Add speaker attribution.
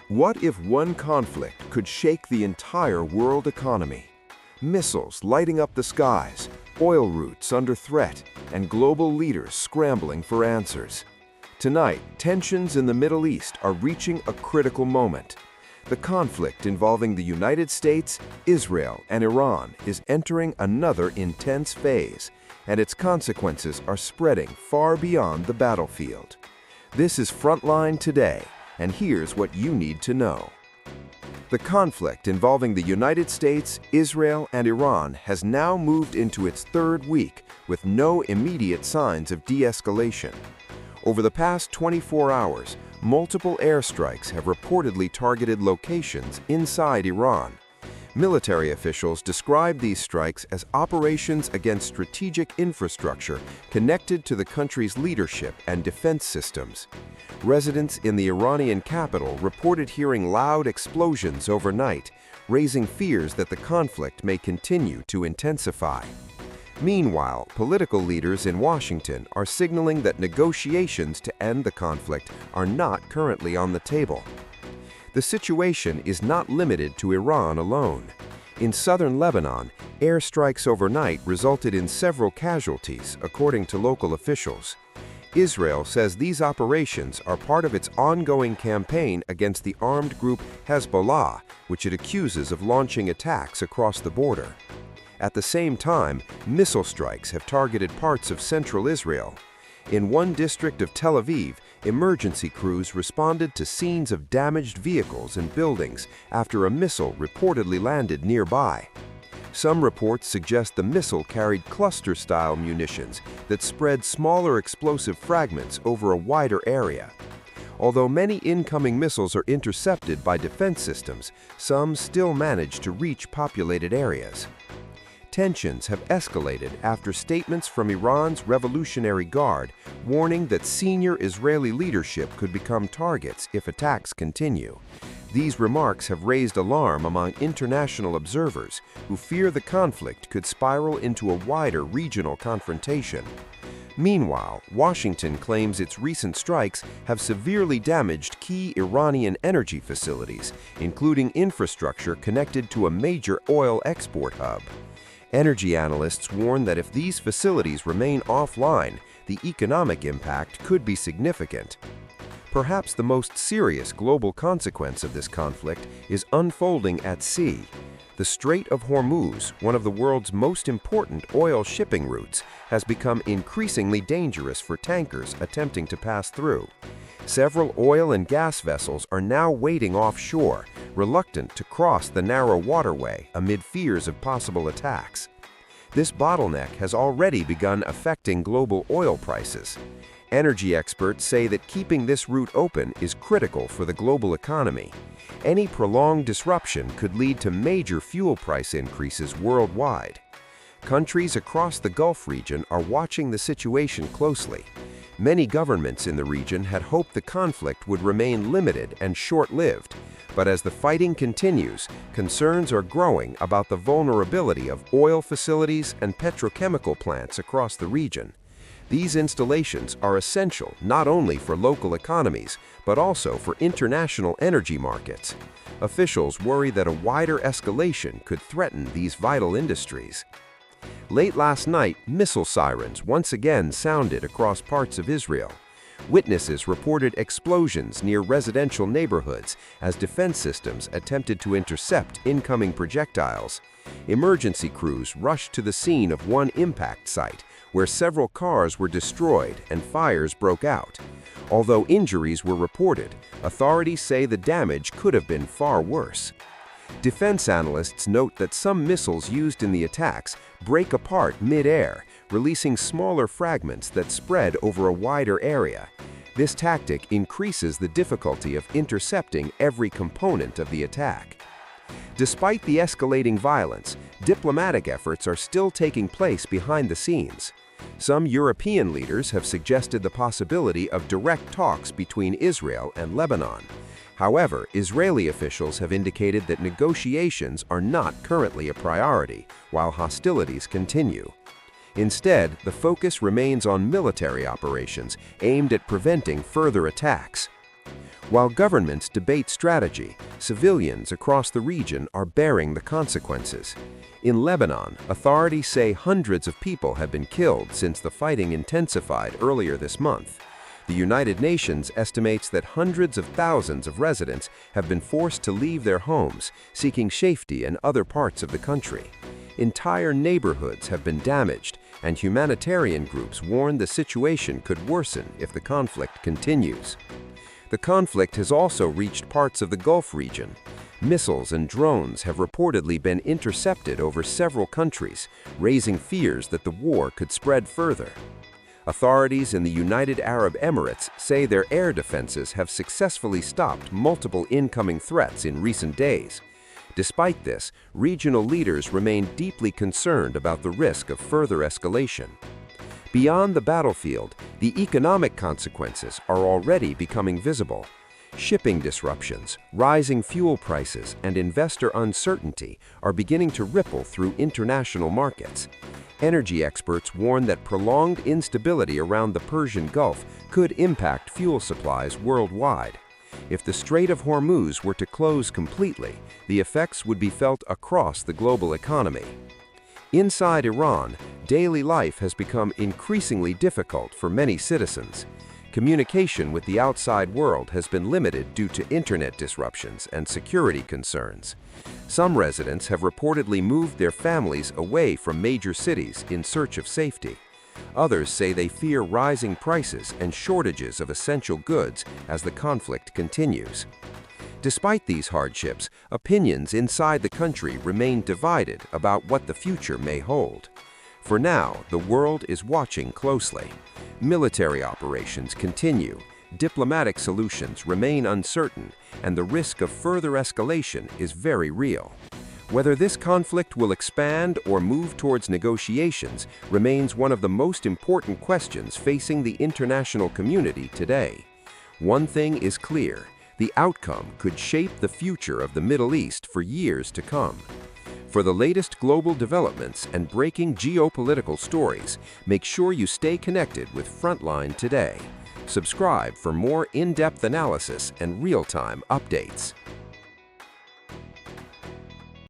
Speaker 1: What if one conflict could shake the entire world economy? Missiles lighting up the skies, oil routes under threat, and global leaders scrambling for answers. Tonight, tensions in the Middle East are reaching a critical moment. The conflict involving the United States, Israel, and Iran is entering another intense phase, and its consequences are spreading far beyond the battlefield. This is Frontline Today, and here's what you need to know. The conflict involving the United States, Israel, and Iran has now moved into its third week with no immediate signs of de-escalation. Over the past 24 hours, multiple airstrikes have reportedly targeted locations inside Iran. Military officials describe these strikes as operations against strategic infrastructure connected to the country's leadership and defense systems. Residents in the Iranian capital reported hearing loud explosions overnight, raising fears that the conflict may continue to intensify. Meanwhile, political leaders in Washington are signaling that negotiations to end the conflict are not currently on the table. The situation is not limited to Iran alone. In southern Lebanon, airstrikes overnight resulted in several casualties, according to local officials. Israel says these operations are part of its ongoing campaign against the armed group Hezbollah, which it accuses of launching attacks across the border. At the same time, missile strikes have targeted parts of central Israel. In one district of Tel Aviv, emergency crews responded to scenes of damaged vehicles and buildings after a missile reportedly landed nearby. Some reports suggest the missile carried cluster-style munitions that spread smaller explosive fragments over a wider area. Although many incoming missiles are intercepted by defense systems, some still manage to reach populated areas. Tensions have escalated after statements from Iran's Revolutionary Guard warning that senior Israeli leadership could become targets if attacks continue. These remarks have raised alarm among international observers who fear the conflict could spiral into a wider regional confrontation. Meanwhile, Washington claims its recent strikes have severely damaged key Iranian energy facilities, including infrastructure connected to a major oil export hub. Energy analysts warn that if these facilities remain offline, the economic impact could be significant. Perhaps the most serious global consequence of this conflict is unfolding at sea. The Strait of Hormuz, one of the world's most important oil shipping routes, has become increasingly dangerous for tankers attempting to pass through. Several oil and gas vessels are now waiting offshore, reluctant to cross the narrow waterway amid fears of possible attacks. This bottleneck has already begun affecting global oil prices. Energy experts say that keeping this route open is critical for the global economy. Any prolonged disruption could lead to major fuel price increases worldwide. Countries across the Gulf region are watching the situation closely. Many governments in the region had hoped the conflict would remain limited and short-lived, but as the fighting continues, concerns are growing about the vulnerability of oil facilities and petrochemical plants across the region. These installations are essential not only for local economies, but also for international energy markets. Officials worry that a wider escalation could threaten these vital industries. Late last night, missile sirens once again sounded across parts of Israel. Witnesses reported explosions near residential neighborhoods as defense systems attempted to intercept incoming projectiles. Emergency crews rushed to the scene of one impact site, where several cars were destroyed and fires broke out. Although injuries were reported, authorities say the damage could have been far worse. Defense analysts note that some missiles used in the attacks break apart mid-air, releasing smaller fragments that spread over a wider area. This tactic increases the difficulty of intercepting every component of the attack. Despite the escalating violence, diplomatic efforts are still taking place behind the scenes. Some European leaders have suggested the possibility of direct talks between Israel and Lebanon. However, Israeli officials have indicated that negotiations are not currently a priority, while hostilities continue. Instead, the focus remains on military operations aimed at preventing further attacks. While governments debate strategy, civilians across the region are bearing the consequences. In Lebanon, authorities say hundreds of people have been killed since the fighting intensified earlier this month. The United Nations estimates that hundreds of thousands of residents have been forced to leave their homes, seeking safety in other parts of the country. Entire neighborhoods have been damaged, and humanitarian groups warn the situation could worsen if the conflict continues. The conflict has also reached parts of the Gulf region. Missiles and drones have reportedly been intercepted over several countries, raising fears that the war could spread further. Authorities in the United Arab Emirates say their air defenses have successfully stopped multiple incoming threats in recent days. Despite this, regional leaders remain deeply concerned about the risk of further escalation. Beyond the battlefield, the economic consequences are already becoming visible. Shipping disruptions, rising fuel prices, and investor uncertainty are beginning to ripple through international markets. Energy experts warn that prolonged instability around the Persian Gulf could impact fuel supplies worldwide. If the Strait of Hormuz were to close completely, the effects would be felt across the global economy. Inside Iran, daily life has become increasingly difficult for many citizens. Communication with the outside world has been limited due to internet disruptions and security concerns. Some residents have reportedly moved their families away from major cities in search of safety. Others say they fear rising prices and shortages of essential goods as the conflict continues. Despite these hardships, opinions inside the country remain divided about what the future may hold. For now, the world is watching closely. Military operations continue, diplomatic solutions remain uncertain, and the risk of further escalation is very real. Whether this conflict will expand or move towards negotiations remains one of the most important questions facing the international community today. One thing is clear: the outcome could shape the future of the Middle East for years to come. For the latest global developments and breaking geopolitical stories, make sure you stay connected with Frontline Today. Subscribe for more in-depth analysis and real-time updates.